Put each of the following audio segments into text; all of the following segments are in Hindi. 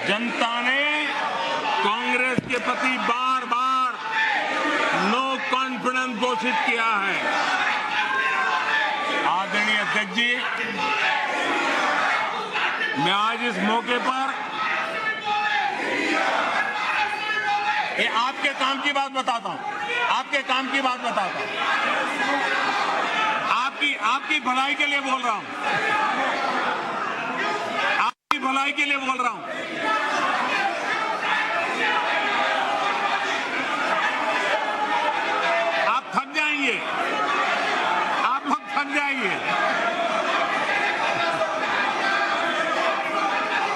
जनता ने कांग्रेस के प्रति बार बार नो कॉन्फिडेंस घोषित किया है। आदरणीय अध्यक्ष जी, मैं आज इस मौके पर आपके काम की बात बताता हूं, आपकी भलाई के लिए बोल रहा हूं, आपकी भलाई के लिए बोल रहा हूं। आप थक जाएंगे, आप लोग थक जाएंगे।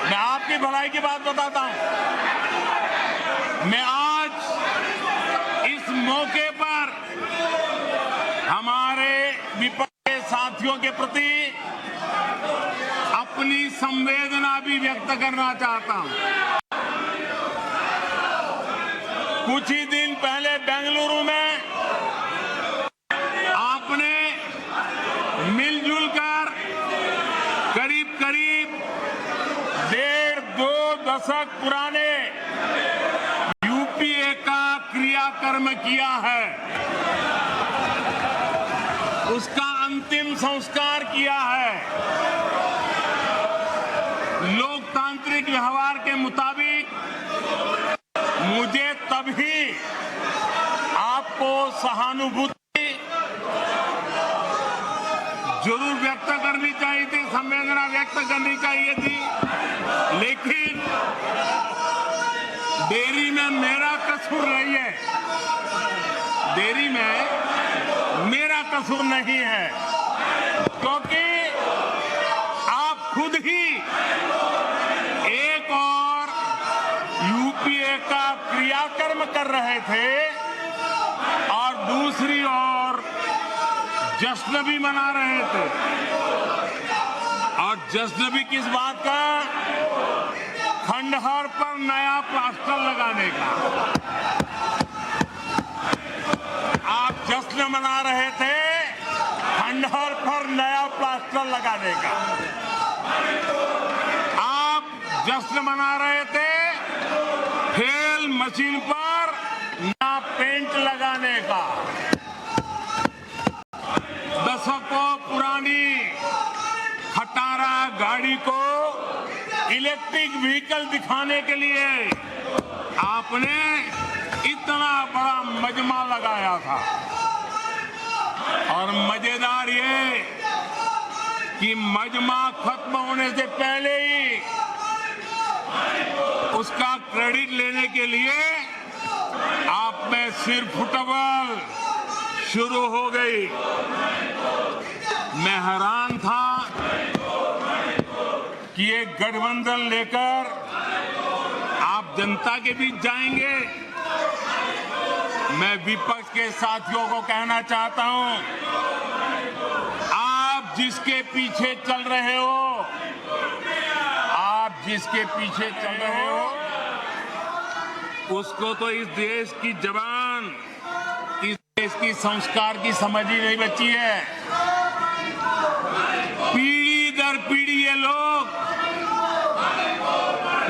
मैं आपकी भलाई की बात बताता हूं। मैं आज इस मौके पर हमारे विपक्ष के साथियों के प्रति अपनी संवेदना भी व्यक्त करना चाहता हूं। कुछ ही दिन पहले बेंगलुरु में आपने मिलजुल कर करीब 1.5-2 दशक पुराने यूपीए का क्रियाकर्म किया है, उसका अंतिम संस्कार किया है। लोकतांत्रिक व्यवहार के मुताबिक मुझे तभी आपको सहानुभूति जरूर व्यक्त करनी चाहिए थी, संवेदना व्यक्त करनी चाहिए थी, लेकिन देरी में मेरा कसूर नहीं है, देरी में मेरा कसूर नहीं है, क्योंकि आप खुद ही एक और यूपीए का क्रियाकर्म कर रहे थे और दूसरी ओर जश्न भी मना रहे थे। और जश्न भी किस बात का? खंडहर पर नया प्लास्टर लगाने का। आप जश्न मना रहे थे खंडहर पर नया प्लास्टर लगाने का। आप जश्न मना रहे थे फेल मशीन पर नया पेंट लगाने का। दशकों पुरानी खटारा गाड़ी को इलेक्ट्रिक व्हीकल दिखाने के लिए आपने इतना बड़ा मजमा लगाया था। और मजेदार ये कि मजमा खत्म होने से पहले ही उसका क्रेडिट लेने के लिए आप में सिर फुटबॉल शुरू हो गई। मैं हैरान था कि ये गठबंधन लेकर आप जनता के बीच जाएंगे। मैं विपक्ष के साथियों को कहना चाहता हूं, आप जिसके पीछे चल रहे हो, उसको तो इस देश की जबान, इस देश की संस्कार की समझ ही नहीं बची है। पीढ़ी दर पीढ़ी ये लोग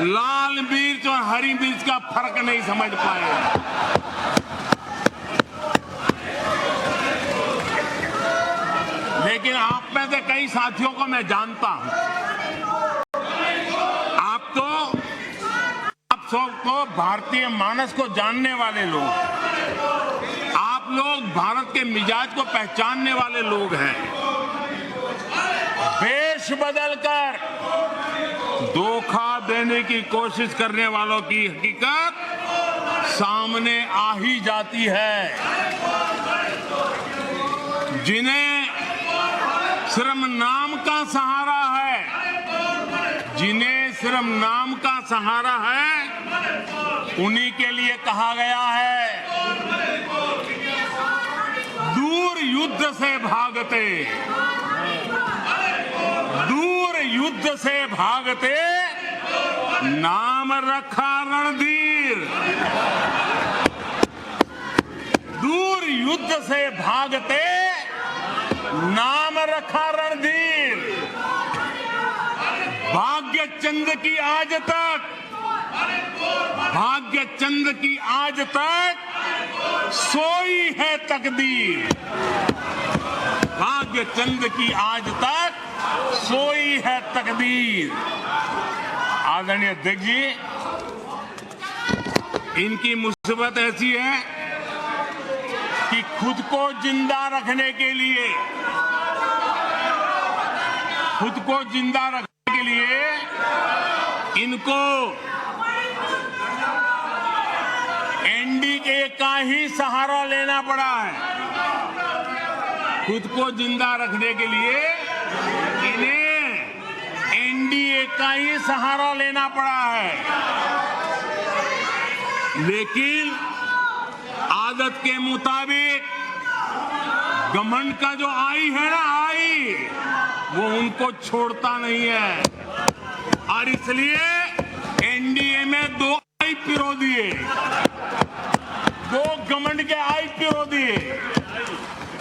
लाल मिर्च और हरी मिर्च का फर्क नहीं समझ पाए। लेकिन आप में से कई साथियों को मैं जानता हूं। आप सबको भारतीय मानस को जानने वाले लोग, आप लोग भारत के मिजाज को पहचानने वाले लोग हैं। वेश बदलकर धोखा देने की कोशिश करने वालों की हकीकत सामने आ ही जाती है। जिन्हें सिर्फ नाम का सहारा है, उन्हीं के लिए कहा गया है, दूर युद्ध से भागते नाम रखा रणधीर। दूर युद्ध से भागते नाम रखा रणधीर। भाग्य चंद की आज तक भाग्य चंद की आज तक सोई है तकदीर। भाग्य चंद की आज तक सोई है तकदीर। आदरणीय अध्यक्ष जी, इनकी मुसीबत ऐसी है कि खुद को जिंदा रखने के लिए इनको एनडीए का ही सहारा लेना पड़ा है। खुद को जिंदा रखने के लिए इन्हें एनडीए का ही सहारा लेना पड़ा है। लेकिन आदत के मुताबिक घमंड का जो आई है ना, वो उनको छोड़ता नहीं है और इसलिए एनडीए में 2 आई पिरो दिए, 2 घमंड के आई पिरो दिए।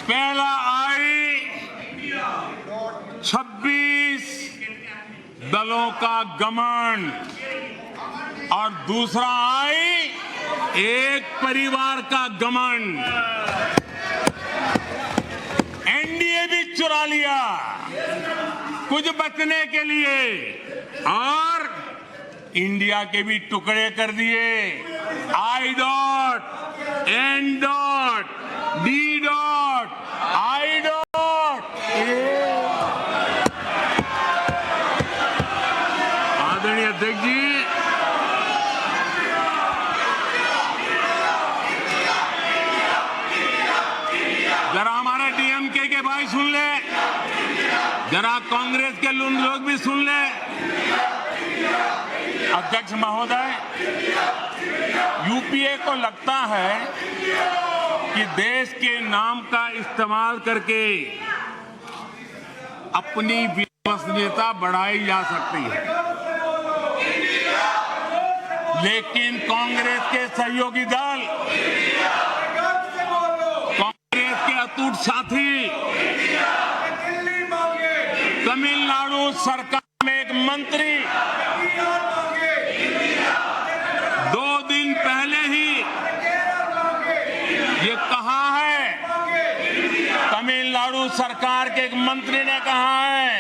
पहला आई 26 दलों का घमंड और दूसरा आई एक परिवार का घमंड। एनडीए भी चुरा लिया कुछ बचने के लिए और इंडिया के भी टुकड़े कर दिए। I dot, N dot, D dot, I dot. आदरणीय अध्यक्ष जी, जरा हमारे डीएमके के भाई सुन ले, जरा कांग्रेस के लोग भी सुन ले। अध्यक्ष महोदय, यूपीए को लगता है कि देश के नाम का इस्तेमाल करके अपनी विश्वसनीयता बढ़ाई जा सकती है, लेकिन कांग्रेस के सहयोगी दल, कांग्रेस के अटूट साथी, तमिलनाडु सरकार में एक मंत्री 2 दिन पहले ही ये कहा है, तमिलनाडु सरकार के एक मंत्री ने कहा है,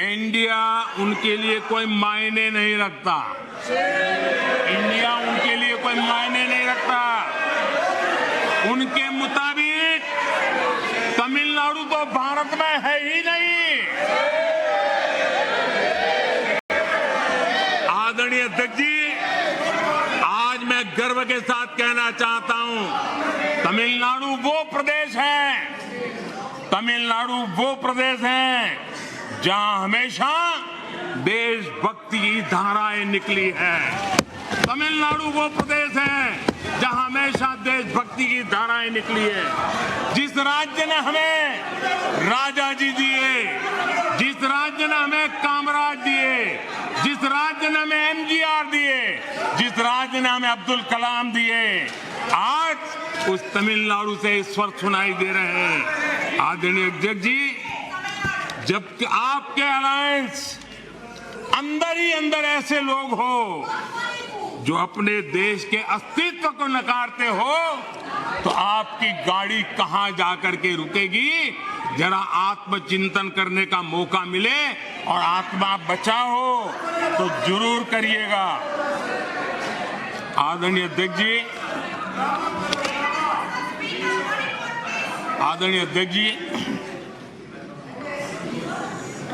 इंडिया उनके लिए कोई मायने नहीं रखता। इंडिया उनके लिए कोई मायने नहीं रखता। उनके मुताबिक तमिलनाडु तो भारत में है ही नहीं। आदरणीय अध्यक्ष जी, आज मैं गर्व के साथ कहना चाहता हूं, तमिलनाडु वो प्रदेश है जहां हमेशा देशभक्ति की धाराएं निकली है। तमिलनाडु वो प्रदेश है जहां हमेशा देशभक्ति की धाराएं निकली है। जिस राज्य ने हमें राजा जी दिए, जिस राज्य ने हमें कामराज दिए, जिस राज्य ने हमें एमजीआर दिए, जिस राज्य ने हमें अब्दुल कलाम दिए, आज उस तमिलनाडु से स्वर सुनाई दे रहे हैं। आदरणीय अध्यक्ष जी, जब आपके अलायंस अंदर ही अंदर ऐसे लोग हो जो अपने देश के अस्तित्व को नकारते हो, तो आपकी गाड़ी कहां जाकर के रुकेगी? जरा आत्मचिंतन करने का मौका मिले और आत्मा बचाओ तो जरूर करिएगा। आदरणीय अध्यक्ष जी,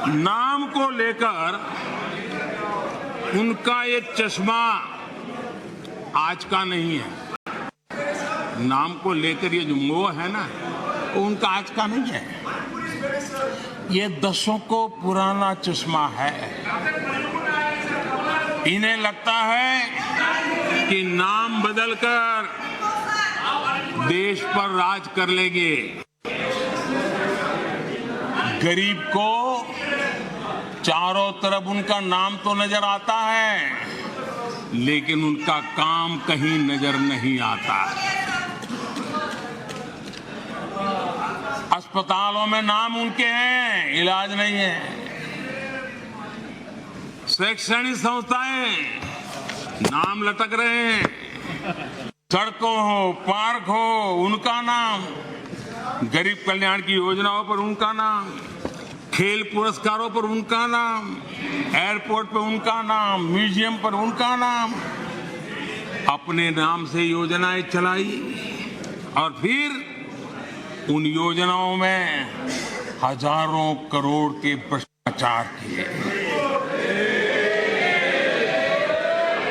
नाम को लेकर उनका ये चश्मा आज का नहीं है। नाम को लेकर ये जो मोह है ना, वो उनका आज का नहीं है, ये दशकों पुराना चश्मा है। इन्हें लगता है कि नाम बदलकर देश पर राज कर लेंगे। गरीब को चारों तरफ उनका नाम तो नजर आता है, लेकिन उनका काम कहीं नजर नहीं आता। अस्पतालों में नाम उनके हैं, इलाज नहीं है। शैक्षणिक संस्थाएं नाम लटक रहे हैं, सड़कों हो, पार्क हो, उनका नाम, गरीब कल्याण की योजनाओं पर उनका नाम, खेल पुरस्कारों पर उनका नाम, एयरपोर्ट पर उनका नाम, म्यूजियम पर उनका नाम, अपने नाम से योजनाएं चलाई और फिर उन योजनाओं में हजारों करोड़ के भ्रष्टाचार किए।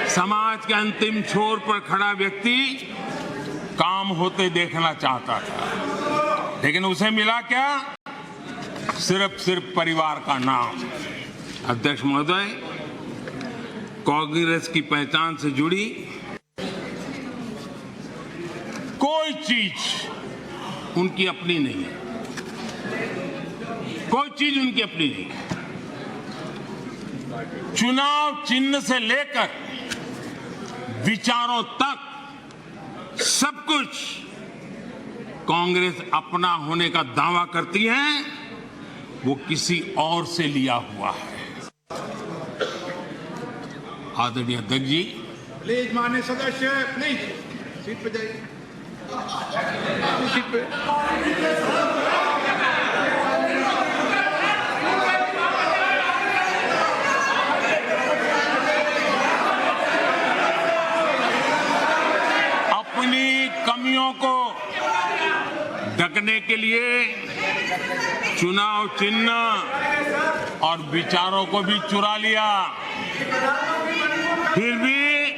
समाज के अंतिम छोर पर खड़ा व्यक्ति काम होते देखना चाहता था, लेकिन उसे मिला क्या? सिर्फ परिवार का नाम। अध्यक्ष महोदय, कांग्रेस की पहचान से जुड़ी कोई चीज उनकी अपनी नहीं है, कोई चीज उनकी अपनी नहीं है। चुनाव चिन्ह से लेकर विचारों तक सब कुछ कांग्रेस अपना होने का दावा करती है, वो किसी और से लिया हुआ है। आदरणीय अध्यक्ष जी, प्लीज माननीय सदस्य, प्लीज सीट पे जाइए, सीट पे। अपनी कमियों को ढकने के लिए चुनाव चिन्ह और विचारों को भी चुरा लिया। फिर भी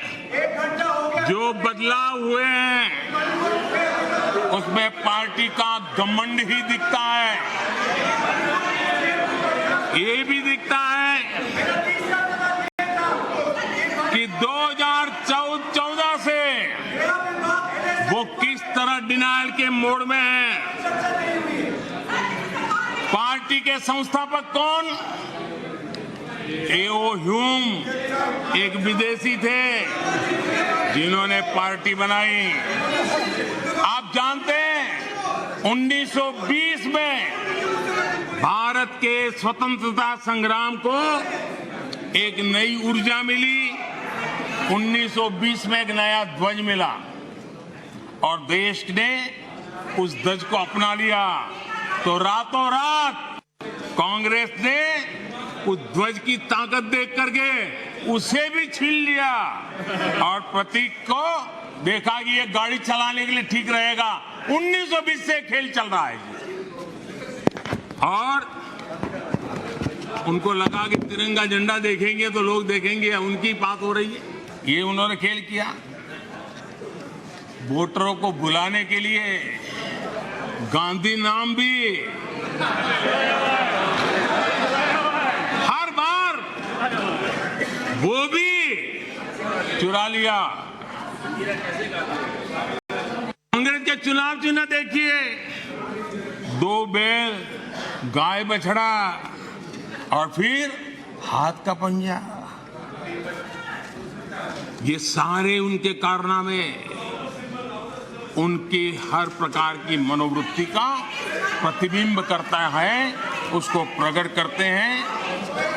जो बदलाव हुए हैं उसमें पार्टी का घमंड ही दिखता है। ये भी दिखता है कि 2014 से वो किस तरह डिनायल के मोड में है। पार्टी के संस्थापक कौन? एओ ह्यूम एक विदेशी थे जिन्होंने पार्टी बनाई। आप जानते हैं 1920 में भारत के स्वतंत्रता संग्राम को एक नई ऊर्जा मिली। 1920 में एक नया ध्वज मिला और देश ने उस ध्वज को अपना लिया, तो रातों रात कांग्रेस ने उस ध्वज की ताकत देख करके उसे भी छीन लिया और प्रतीक को देखा कि ये गाड़ी चलाने के लिए ठीक रहेगा। 1920 से खेल चल रहा है और उनको लगा कि तिरंगा झंडा देखेंगे तो लोग देखेंगे उनकी बात हो रही है। ये उन्होंने खेल किया। वोटरों को बुलाने के लिए गांधी नाम भी हर बार वो भी चुरा लिया। कांग्रेस के चुनाव चिन्ह देखिए, 2 बैल, गाय बछड़ा और फिर हाथ का पंजा। ये सारे उनके कारनामे उनकी हर प्रकार की मनोवृत्ति का प्रतिबिंब करता है, उसको प्रकट करते हैं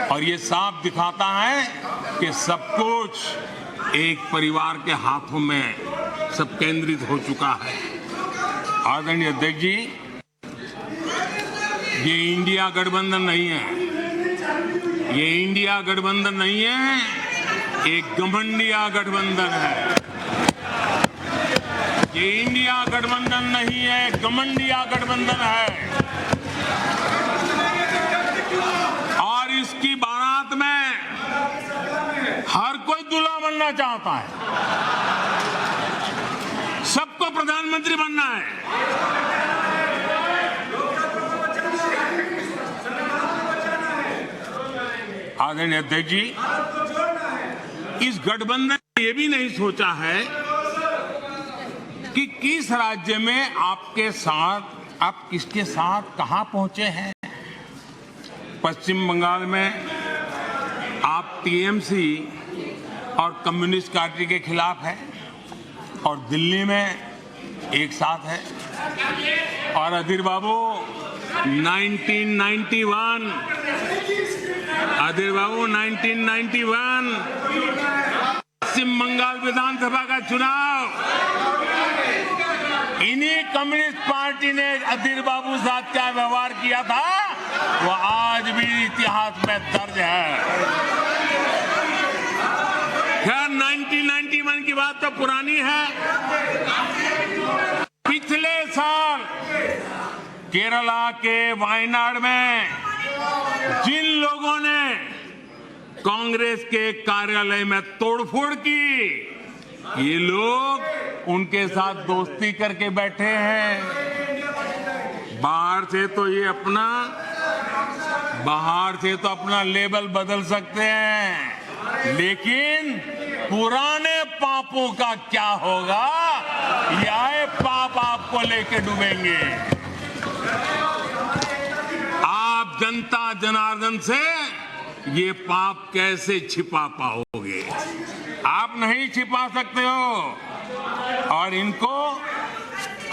और ये साफ दिखाता है कि सब कुछ एक परिवार के हाथों में सब केंद्रित हो चुका है। आदरणीय अध्यक्ष जी, ये इंडिया गठबंधन नहीं है, ये इंडिया गठबंधन नहीं है, एक घमंडिया गठबंधन है। ये इंडिया गठबंधन नहीं है, घमंडिया गठबंधन है। और इसकी बारात में हर कोई दूल्हा बनना चाहता है, सबको प्रधानमंत्री बनना है। आदरणीय अध्यक्ष जी, इस गठबंधन ने ये भी नहीं सोचा है कि किस राज्य में आपके साथ, आप किसके साथ कहां पहुंचे हैं। पश्चिम बंगाल में आप टीएमसी और कम्युनिस्ट पार्टी के खिलाफ है और दिल्ली में एक साथ है। और अधीर बाबू 1991 1991 पश्चिम बंगाल विधानसभा का चुनाव इन्हीं कम्युनिस्ट पार्टी ने अधीर बाबू साथ क्या व्यवहार किया था वो आज भी इतिहास में दर्ज है। खैर 1991 की बात तो पुरानी है। पिछले साल केरला के वायनाड में जिन लोगों ने कांग्रेस के कार्यालय में तोड़फोड़ की, ये लोग उनके साथ दोस्ती करके बैठे हैं। बाहर से तो अपना लेबल बदल सकते हैं, लेकिन पुराने पापों का क्या होगा, यह पाप आपको लेके डूबेंगे। आप जनता जनार्दन से ये पाप कैसे छिपा पाओगे? आप नहीं छिपा सकते हो। और इनको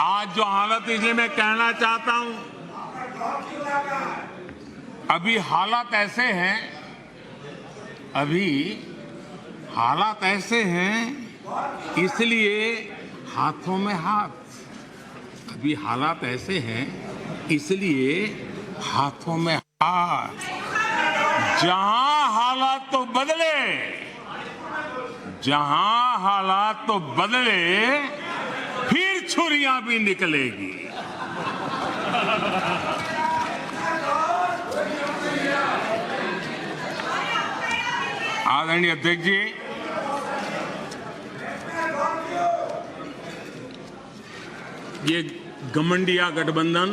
आज जो हालत, इसलिए मैं कहना चाहता हूं, अभी हालात ऐसे हैं इसलिए हाथों में हाथ। अभी हालात ऐसे हैं इसलिए हाथों में हाथ। जहां हालात तो बदले फिर छुरियां भी निकलेगी। आदरणीय अध्यक्ष जी, ये घमंडिया गठबंधन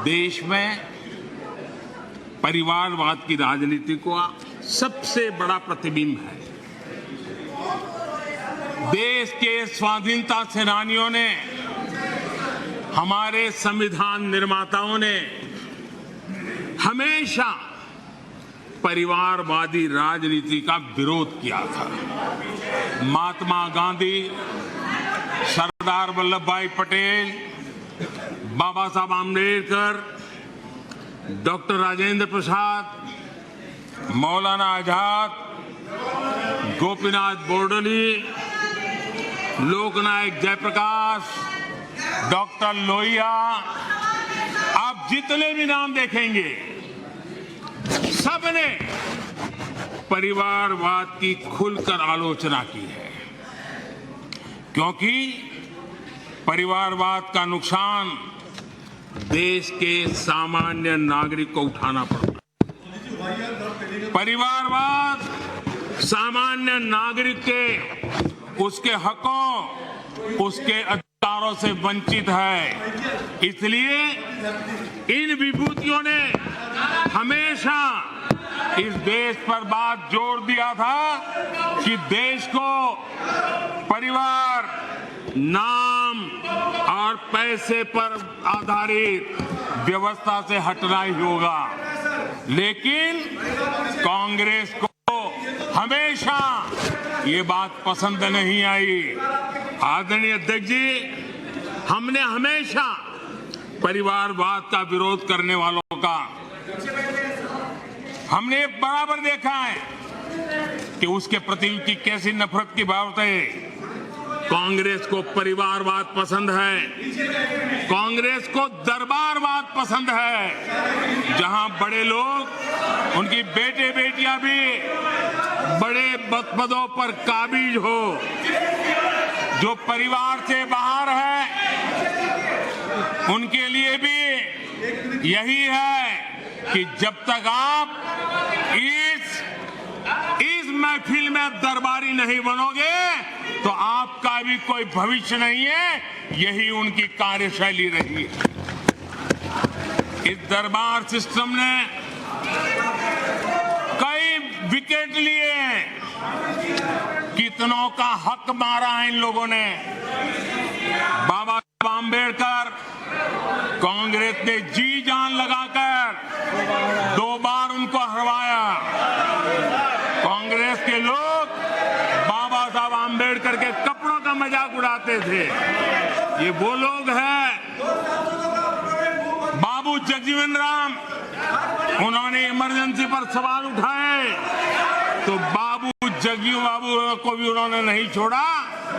देश में परिवारवाद की राजनीति का सबसे बड़ा प्रतिबिंब है। देश के स्वाधीनता सेनानियों ने, हमारे संविधान निर्माताओं ने हमेशा परिवारवादी राजनीति का विरोध किया था। महात्मा गांधी, सरदार वल्लभ भाई पटेल, बाबा साहब आम्बेडकर, डॉक्टर राजेंद्र प्रसाद, मौलाना आजाद, गोपीनाथ बोरदोली, लोकनायक जयप्रकाश, डॉक्टर लोहिया, आप जितने भी नाम देखेंगे, सबने परिवारवाद की खुलकर आलोचना की है, क्योंकि परिवारवाद का नुकसान देश के सामान्य नागरिक को उठाना पड़ता है। परिवारवाद सामान्य नागरिक के उसके हकों, उसके अधिकारों से वंचित है। इसलिए इन विभूतियों ने हमेशा इस देश पर बात जोर दिया था कि देश को परिवार, नाम और पैसे पर आधारित व्यवस्था से हटना ही होगा। लेकिन कांग्रेस को हमेशा ये बात पसंद नहीं आई। आदरणीय अध्यक्ष जी, हमने हमेशा परिवारवाद का विरोध करने वालों का हमने बराबर देखा है कि उसके प्रति उनकी कैसी नफरत की भावना है। कांग्रेस को परिवारवाद पसंद है, कांग्रेस को दरबारवाद पसंद है, जहां बड़े लोग, उनकी बेटे बेटियां भी बड़े पदों पर काबिज हो। जो परिवार से बाहर है उनके लिए भी यही है कि जब तक आप इस महफिल में दरबारी नहीं बनोगे तो आपका भी कोई भविष्य नहीं है। यही उनकी कार्यशैली रही है। इस दरबार सिस्टम ने कई विकेट लिए, कितनों का हक मारा है इन लोगों ने। बाबा साहब आम्बेडकर, कांग्रेस ने जी जान लगाकर 2 बार उनको हरवाया। कांग्रेस के लोग बाबा साहब आम्बेडकर के कपड़ों का मजाक उड़ाते थे। ये वो लोग हैं। बाबू जगजीवन राम, उन्होंने इमरजेंसी पर सवाल उठाए तो बाबू जग्गू बाबू को भी उन्होंने नहीं छोड़ा,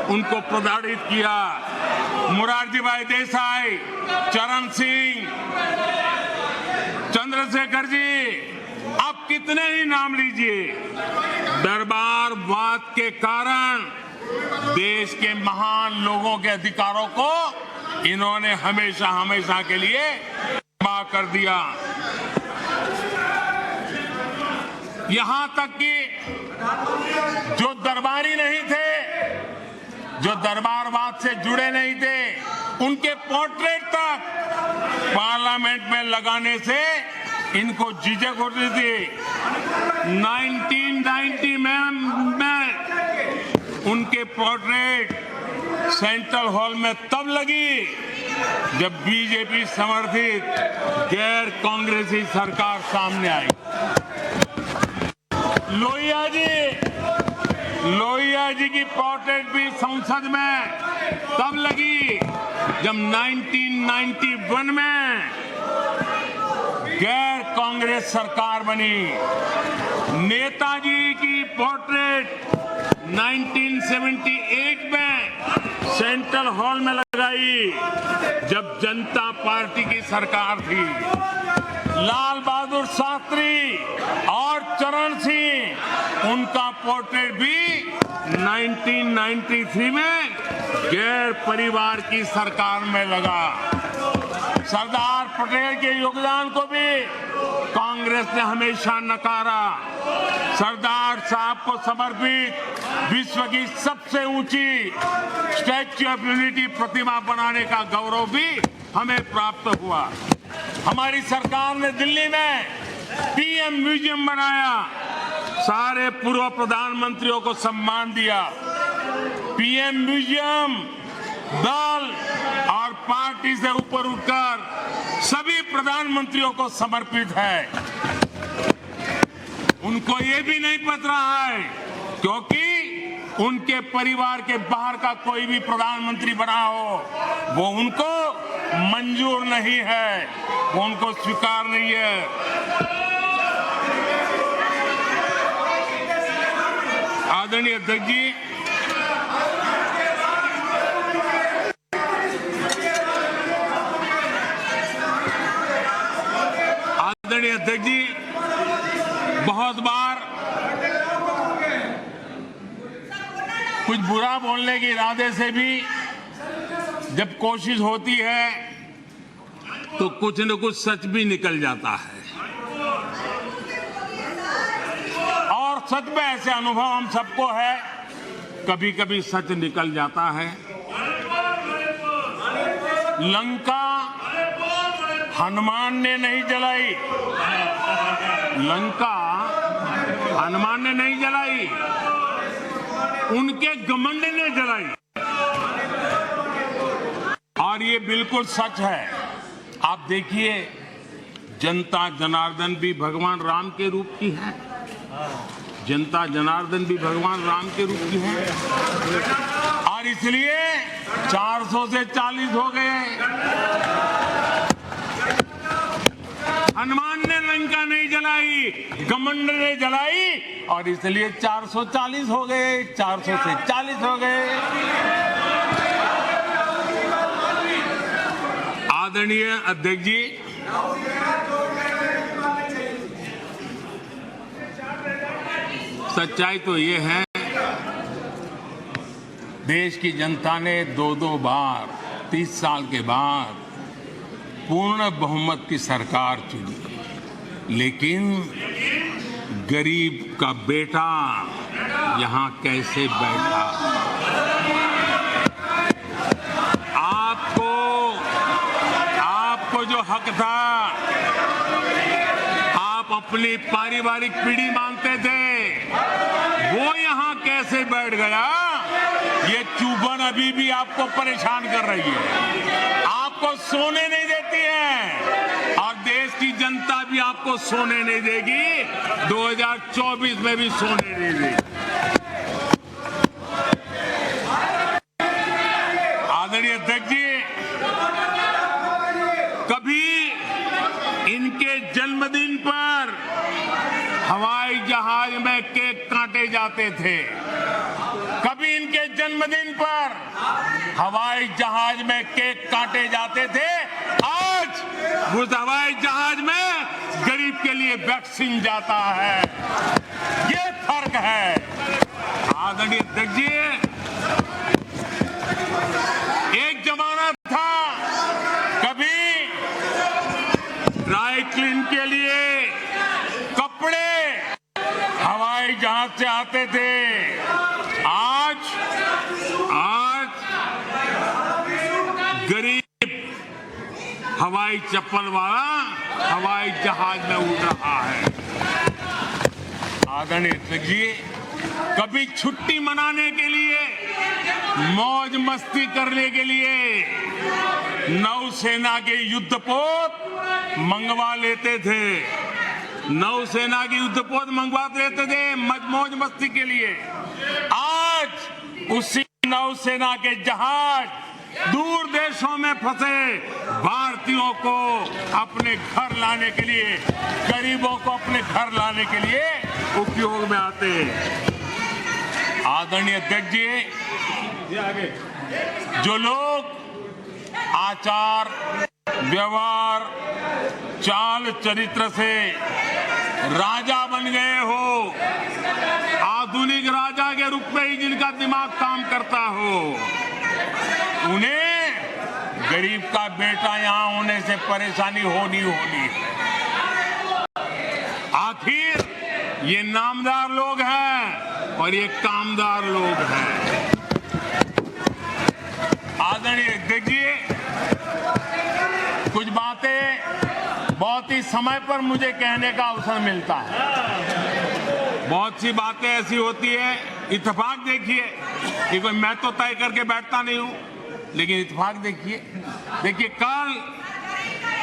उनको प्रताड़ित किया। मोरारजी भाई देसाई, चरण सिंह, चंद्रशेखर जी, आप कितने ही नाम लीजिए, दरबारवाद के कारण देश के महान लोगों के अधिकारों को इन्होंने हमेशा हमेशा के लिए तबाह कर दिया। यहां तक कि जो दरबारी नहीं थे, जो दरबारवाद से जुड़े नहीं थे, उनके पोर्ट्रेट तक पार्लियामेंट में लगाने से इनको झिझक होती थी। 1990 में उनके पोर्ट्रेट सेंट्रल हॉल में तब लगी जब बीजेपी समर्थित गैर कांग्रेसी सरकार सामने आई। लोहिया जी की पोर्ट्रेट भी संसद में तब लगी जब 1991 में गैर कांग्रेस सरकार बनी। नेताजी की पोर्ट्रेट 1978 में सेंट्रल हॉल में लगाई जब जनता पार्टी की सरकार थी। लाल बहादुर शास्त्री और चरण सिंह, उनका पोर्ट्रेट भी 1993 में गैर परिवार की सरकार में लगा। सरदार पटेल के योगदान को भी कांग्रेस ने हमेशा नकारा। सरदार साहब को समर्पित विश्व की सबसे ऊंची स्टैच्यू ऑफ यूनिटी प्रतिमा बनाने का गौरव भी हमें प्राप्त हुआ। हमारी सरकार ने दिल्ली में पीएम म्यूजियम बनाया, सारे पूर्व प्रधानमंत्रियों को सम्मान दिया। पीएम म्यूजियम दल और पार्टी से ऊपर उठकर सभी प्रधानमंत्रियों को समर्पित है। उनको ये भी नहीं पता है, क्योंकि उनके परिवार के बाहर का कोई भी प्रधानमंत्री बना हो, वो उनको मंजूर नहीं है, वो उनको स्वीकार नहीं है। आदरणीय अध्यक्ष जी, बहुत बार कुछ बुरा बोलने के इरादे से भी जब कोशिश होती है तो कुछ न कुछ सच भी निकल जाता है, और सच में ऐसे अनुभव हम सबको है, कभी कभी सच निकल जाता है। लंका हनुमान ने नहीं जलाई, लंका हनुमान ने नहीं जलाई, उनके घमंड ने जलाई, और ये बिल्कुल सच है। आप देखिए, जनता जनार्दन भी भगवान राम के रूप की है, जनता जनार्दन भी भगवान राम के रूप की है, और इसलिए 400 से 40 हो गए। हनुमान ने लंका नहीं जलाई, घमंड ने जलाई, और इसलिए 440 हो गए, 400 से 40 हो गए। आदरणीय अध्यक्ष जी, सच्चाई तो ये है, देश की जनता ने दो बार 30 साल के बाद पूर्ण बहुमत की सरकार चुनी, लेकिन गरीब का बेटा यहाँ कैसे बैठा? आपको जो हक था, आप अपनी पारिवारिक पीढ़ी मानते थे, वो यहाँ कैसे बैठ गया? ये चुभन अभी भी आपको परेशान कर रही है, आपको सोने नहीं देती है, और देश की जनता भी आपको सोने नहीं देगी, 2024 में भी सोने नहीं देगी। आदरणीय अध्यक्ष जी, कभी इनके जन्मदिन पर हवाई जहाज में केक काटे जाते जाते थे। कभी इनके जन्मदिन पर हवाई जहाज में केक काटे जाते थे, आज उस हवाई जहाज में गरीब के लिए वैक्सीन जाता है। ये फर्क है। आदरणीय अध्यक्ष जी, एक जमाना था कभी ड्राई क्लीन के लिए कपड़े हवाई जहाज से आते थे। आज गरीब हवाई चप्पल वाला हवाई जहाज में उड़ रहा है। आदरणीय अध्यक्ष जी, कभी छुट्टी मनाने के लिए, मौज मस्ती करने के लिए नौसेना के युद्धपोत मंगवा लेते थे। नौसेना की युद्धपोत मंगवा लेते थे मौज मस्ती के लिए। आज उसी नौसेना के जहाज दूर देशों में फंसे भारतीयों को अपने घर लाने के लिए, गरीबों को अपने घर लाने के लिए उपयोग में आते हैं। आदरणीय अध्यक्ष जी, आगे जो लोग आचार व्यवहार चाल चरित्र से राजा बन गए हो, आधुनिक राजा के रूप में ही जिनका दिमाग काम करता हो, उन्हें गरीब का बेटा यहां होने से परेशानी होनी है। आखिर ये नामदार लोग हैं और ये कामदार लोग हैं। आदरणीय अध्यक्ष जी, कुछ बातें बहुत ही समय पर मुझे कहने का अवसर मिलता है। बहुत सी बातें ऐसी होती है, इत्तेफाक देखिए कि कोई मैं तो तय करके बैठता नहीं हूं, लेकिन इत्तेफाक देखिए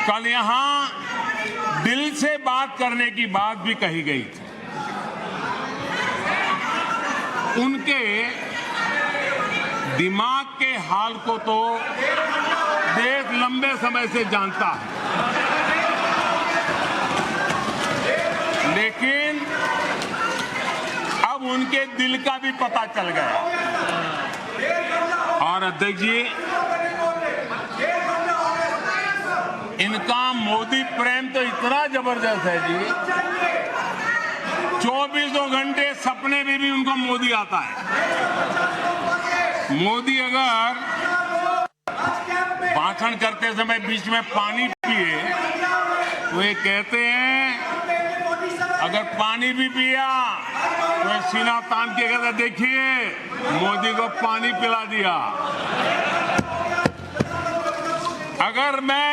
कल यहां दिल से बात करने की बात भी कही गई थी। उनके दिमाग के हाल को तो देश लंबे समय से जानता है, लेकिन अब उनके दिल का भी पता चल गया। और अध्यक्ष जी, इनका मोदी प्रेम तो इतना जबरदस्त है जी, 24 घंटे सपने में भी उनको मोदी आता है। मोदी अगर भाषण करते समय बीच में पानी पिए तो ये कहते हैं, अगर पानी भी पिया तो सीना तान के कहते, देखिए मोदी को पानी पिला दिया। अगर मैं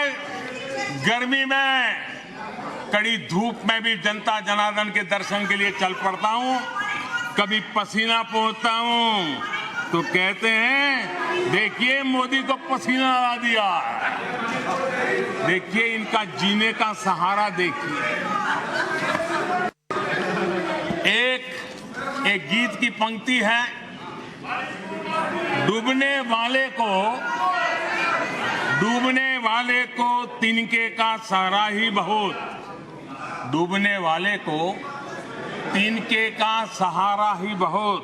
गर्मी में कड़ी धूप में भी जनता जनार्दन के दर्शन के लिए चल पड़ता हूं, कभी पसीना पोंछता हूं, तो कहते हैं देखिए मोदी को पसीना ला दिया। देखिए इनका जीने का सहारा देखिए। एक गीत की पंक्ति है, डूबने वाले को तिनके का सहारा ही बहुत। डूबने वाले को तिनके का सहारा ही बहुत।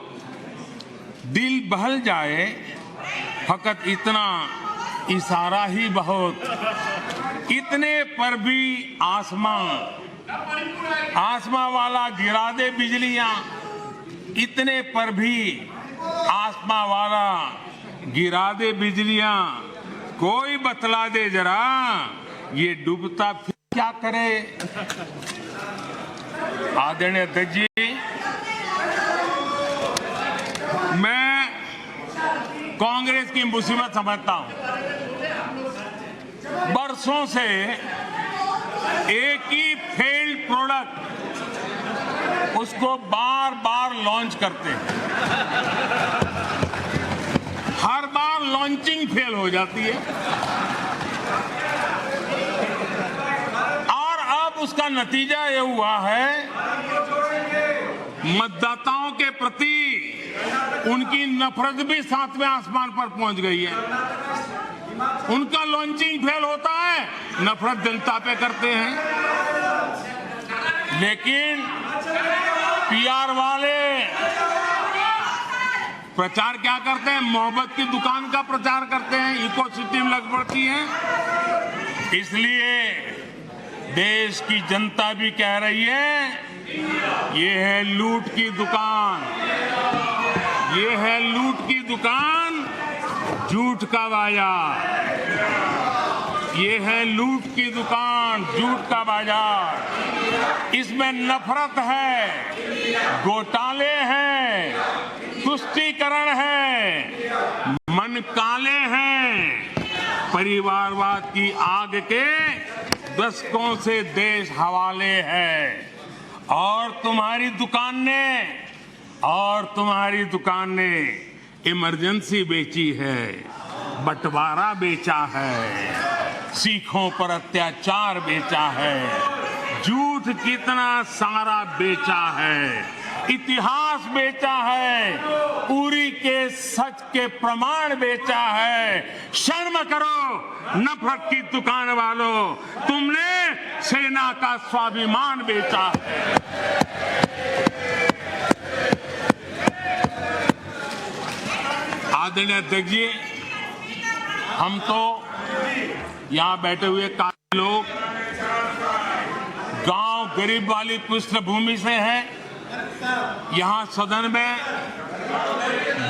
दिल बहल जाए फकत इतना इशारा ही बहुत। इतने पर भी आसमां वाला गिरा दे बिजलियां। इतने पर भी आसमां वाला गिरा दे बिजलियां। कोई बतला दे जरा ये डूबता फिर क्या करे। आदरणीय अध्यक्ष जी, मैं कांग्रेस की मुसीबत समझता हूं। बरसों से एक ही फेल्ड प्रोडक्ट उसको बार बार लॉन्च करते हैं। हर बार लॉन्चिंग फेल हो जाती है और अब उसका नतीजा ये हुआ है, मतदाताओं के प्रति उनकी नफरत भी 7वें आसमान पर पहुंच गई है। उनका लॉन्चिंग फेल होता है, नफरत जनता पे करते हैं। लेकिन पीआर वाले प्रचार क्या करते हैं? मोहब्बत की दुकान का प्रचार करते हैं, इकोसिटी में लग पड़ती है। इसलिए देश की जनता भी कह रही है ये है लूट की दुकान, ये है लूट की दुकान, झूठ का बाजार। ये है लूट की दुकान, झूठ का बाजार। इसमें नफरत है, घोटाले हैं, तुष्टीकरण है, मन काले हैं। परिवारवाद की आग के दशकों से देश हवाले है। और तुम्हारी दुकान ने इमरजेंसी बेची है, बंटवारा बेचा है, सिखों पर अत्याचार बेचा है, झूठ कितना सारा बेचा है, इतिहास बेचा है, उरी के सच के प्रमाण बेचा है। शर्म करो नफरत की दुकान वालों, तुमने सेना का स्वाभिमान बेचा है। आदरणीय अध्यक्ष जी, हम तो यहाँ बैठे हुए काफी लोग गांव गरीब वाली पृष्ठभूमि से हैं। यहाँ सदन में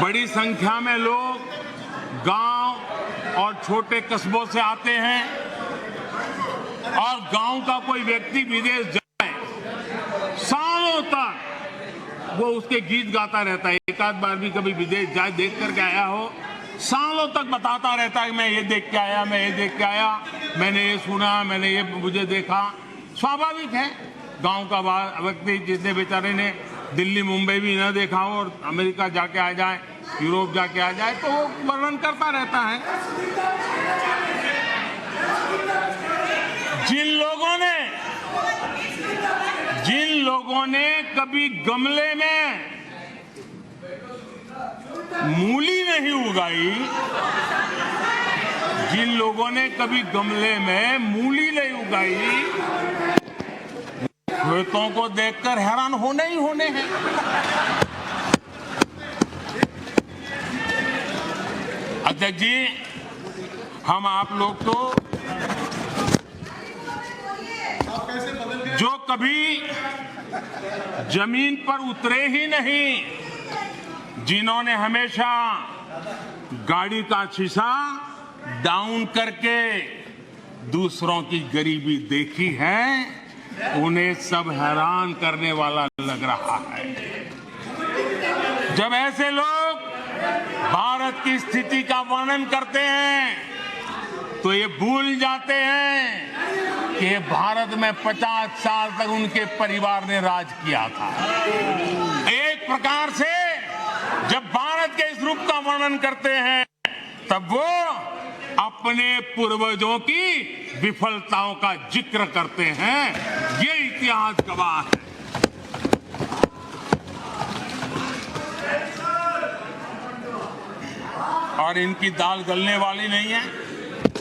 बड़ी संख्या में लोग गांव और छोटे कस्बों से आते हैं। और गांव का कोई व्यक्ति विदेश जाए, सालों तक वो उसके गीत गाता रहता है। एक आध बार भी कभी विदेश जाए देख करके आया हो, सालों तक बताता रहता है मैं ये देख के आया, मैं ये देख के आया, मैंने ये सुना, मैंने ये मुझे देखा। स्वाभाविक है, गांव का व्यक्ति जिसने बेचारे ने दिल्ली मुंबई भी न देखा हो और अमेरिका जाके आ जाए, यूरोप जाके आ जाए, तो वो वर्णन करता रहता है। जिन लोगों ने कभी गमले में मूली नहीं उगाई, जिन लोगों ने कभी गमले में मूली नहीं उगाई, खेतों को देखकर हैरान होने ही होने हैं। अध्यक्ष जी, हम आप लोग तो जो कभी जमीन पर उतरे ही नहीं, जिन्होंने हमेशा गाड़ी का शीशा डाउन करके दूसरों की गरीबी देखी है, उन्हें सब हैरान करने वाला लग रहा है। जब ऐसे लोग भारत की स्थिति का वर्णन करते हैं तो ये भूल जाते हैं कि भारत में 50 साल तक उनके परिवार ने राज किया था। एक प्रकार से जब भारत के इस रूप का वर्णन करते हैं तब वो अपने पूर्वजों की विफलताओं का जिक्र करते हैं। ये इतिहास गवाह है। और इनकी दाल गलने वाली नहीं है,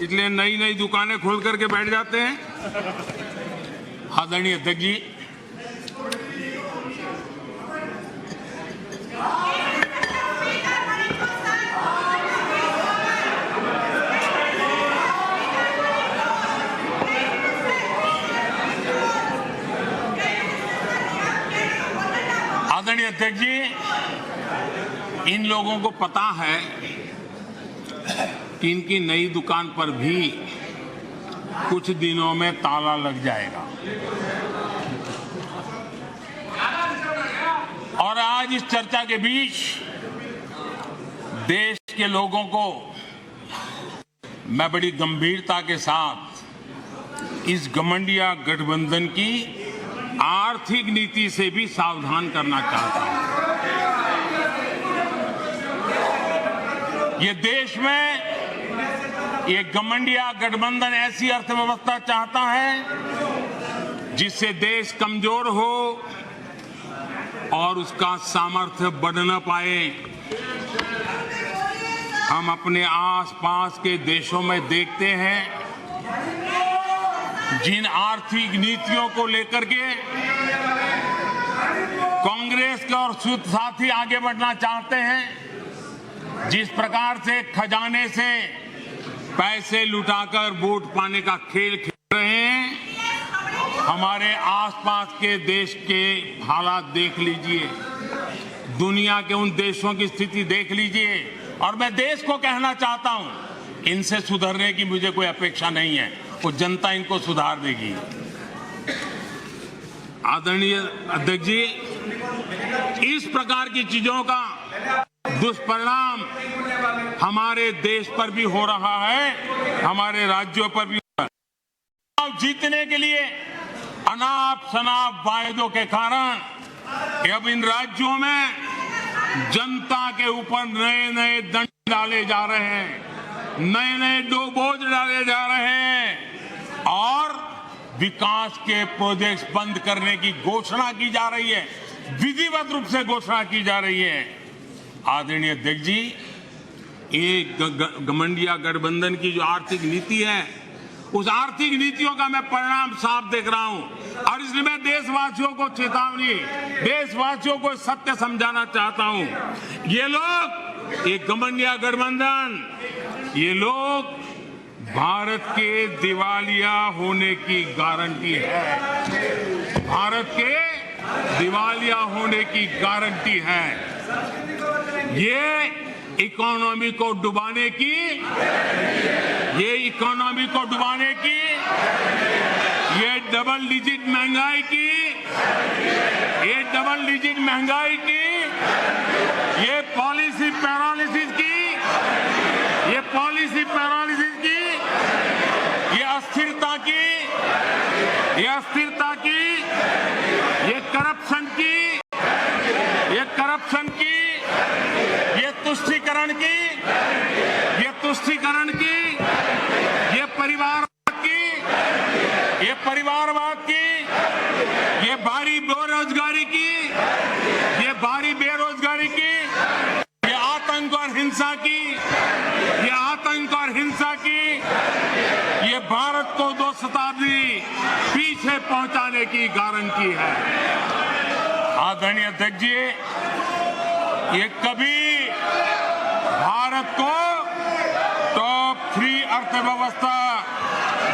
इसलिए नई नई दुकानें खोल करके बैठ जाते हैं। आदरणीय अध्यक्ष जी, आदरणीय अध्यक्ष जी, इन लोगों को पता है कि इनकी नई दुकान पर भी कुछ दिनों में ताला लग जाएगा। और आज इस चर्चा के बीच देश के लोगों को मैं बड़ी गंभीरता के साथ इस घमंडिया गठबंधन की आर्थिक नीति से भी सावधान करना चाहता हूं। ये देश में ये घमंडिया गठबंधन ऐसी अर्थव्यवस्था चाहता है जिससे देश कमजोर हो और उसका सामर्थ्य बढ़ न पाए। हम अपने आसपास के देशों में देखते हैं जिन आर्थिक नीतियों को लेकर के कांग्रेस के और साथी आगे बढ़ना चाहते हैं, जिस प्रकार से खजाने से पैसे लुटाकर वोट पाने का खेल खेल रहे हैं, हमारे आसपास के देश के हालात देख लीजिए, दुनिया के उन देशों की स्थिति देख लीजिए। और मैं देश को कहना चाहता हूं, इनसे सुधरने की मुझे कोई अपेक्षा नहीं है, वो जनता इनको सुधार देगी। आदरणीय अध्यक्ष जी, इस प्रकार की चीजों का दुष्परिणाम हमारे देश पर भी हो रहा है, हमारे राज्यों पर भी हो रहा है। चुनाव जीतने के लिए अनाप शनाप वायदों के कारण अब इन राज्यों में जनता के ऊपर नए नए दंड डाले जा रहे हैं, नए नए बोझ डाले जा रहे हैं और विकास के प्रोजेक्ट्स बंद करने की घोषणा की जा रही है, विधिवत रूप से घोषणा की जा रही है। आदरणीय अध्यक्ष जी, ये घमंडिया गठबंधन की जो आर्थिक नीति है, उस आर्थिक नीतियों का मैं परिणाम साफ देख रहा हूं और इसलिए मैं देशवासियों को चेतावनी, देशवासियों को सत्य समझाना चाहता हूं। ये लोग, ये घमंडिया गठबंधन, ये लोग भारत के दिवालिया होने की गारंटी है, भारत के दिवालिया होने की गारंटी है। ये इकोनॉमी को डुबाने की, ये इकोनॉमी को डुबाने की, ये डबल डिजिट महंगाई की, ये डबल डिजिट महंगाई की, ये पॉलिसी पैरालिसिस की, ये पॉलिसी पैरालिसिस की, ये अस्थिरता की, ये अस्थिरता की, ये करप्शन की, ये करप्शन की, ये तुष्टीकरण की, ये तुष्टीकरण की, ये परिवारवाद की, ये परिवारवाद की, ये भारी बेरोजगारी की, ये भारी बेरोजगारी की, ये आतंक और हिंसा की, ये आतंक और हिंसा की, ये भारत को 2 शताब्दी पीछे पहुंचाने की गारंटी है। आदरणीय अध्यक्ष जी, ये कभी भारत को टॉप 3 अर्थव्यवस्था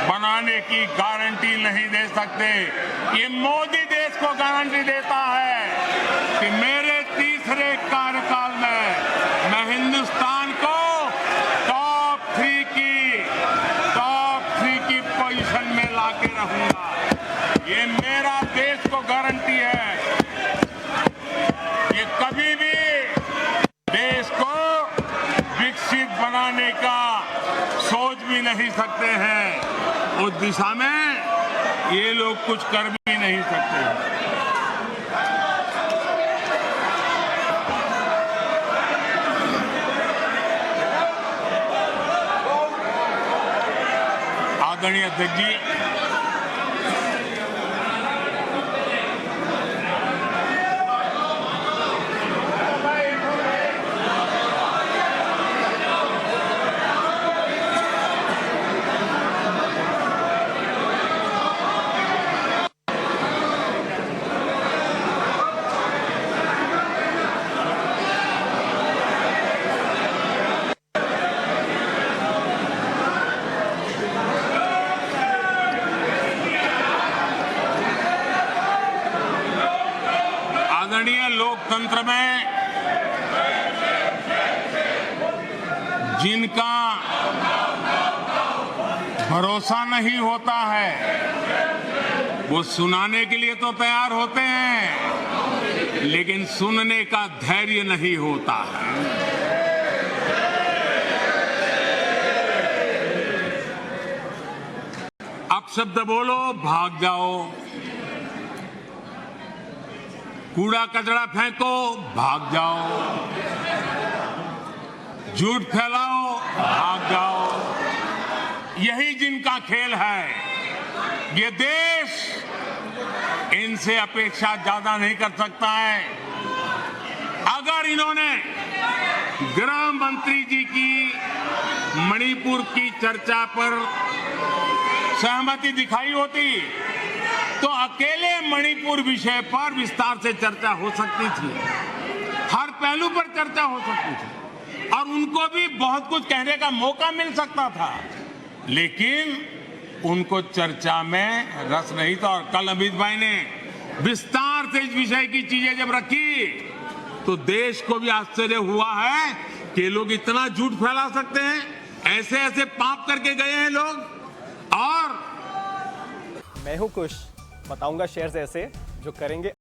बनाने की गारंटी नहीं दे सकते। ये मोदी देश को गारंटी देता है कि मेरे तीसरे कार्यकाल में मैं हिंदुस्तान को टॉप 3 की पोजीशन में लाके रहूंगा। ये मेरा देश को गारंटी है। ये कभी भी देश को विकसित बनाने का सोच भी नहीं सकते हैं, उस दिशा में ये लोग कुछ कर भी नहीं सकते। आदरणीय अध्यक्ष जी, लोकतंत्र में जिनका भरोसा नहीं होता है, वो सुनाने के लिए तो तैयार होते हैं, लेकिन सुनने का धैर्य नहीं होता है। अपशब्द बोलो, भाग जाओ, कूड़ा कचरा फेंको, भाग जाओ, झूठ फैलाओ, भाग जाओ। यही जिनका खेल है। ये देश इनसे अपेक्षा ज्यादा नहीं कर सकता है। अगर इन्होंने गृह मंत्री जी की मणिपुर की चर्चा पर सहमति दिखाई होती तो अकेले मणिपुर विषय पर विस्तार से चर्चा हो सकती थी, हर पहलू पर चर्चा हो सकती थी। और उनको भी बहुत कुछ कहने का मौका मिल सकता था, लेकिन उनको चर्चा में रस नहीं था। और कल अमित भाई ने विस्तार से इस विषय की चीजें जब रखी तो देश को भी आश्चर्य हुआ है कि ये लोग इतना झूठ फैला सकते हैं, ऐसे ऐसे पाप करके गए हैं लोग। और मैं हूं खुश, बताऊंगा शेयर्स ऐसे जो करेंगे